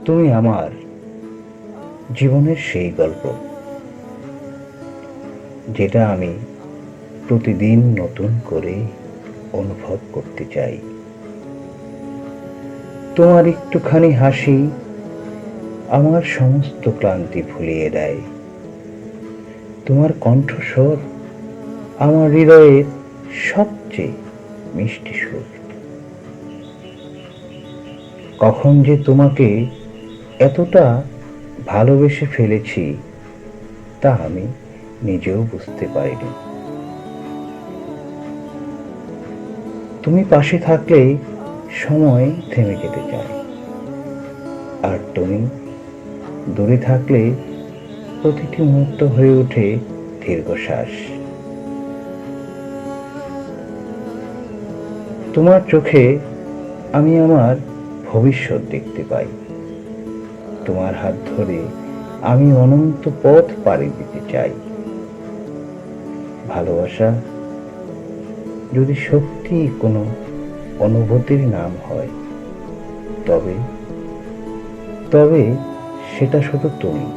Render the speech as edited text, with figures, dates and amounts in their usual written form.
তুমি আমার জীবনের সেই গল্প, যেটা আমি প্রতিদিন নতুন করে অনুভব করতে চাই। তোমার একটুখানি হাসি আমার সমস্ত ক্লান্তি ভুলিয়ে দেয়। তোমার কণ্ঠস্বর আমার হৃদয়ের সবচেয়ে মিষ্টি সুর। কখন যে তোমাকে এতটা ভালোবেসে ফেলেছি তা আমি নিজেও বুঝতে পারিনি। তুমি পাশে থাকলে সময় থেমে যেতে চায়, আর তুমি দূরে থাকলে প্রতিটি মুহূর্ত হয়ে ওঠে দীর্ঘশ্বাস। তোমার চোখে আমি আমার ভবিষ্যৎ দেখতে পাই। তোমার হাত ধরে আমি অনন্ত পথ পাড়ি দিতে চাই। ভালোবাসা যদি সত্যি কোনো অনুভূতির নাম হয়, তবে তবে সেটা শুধু তুমি।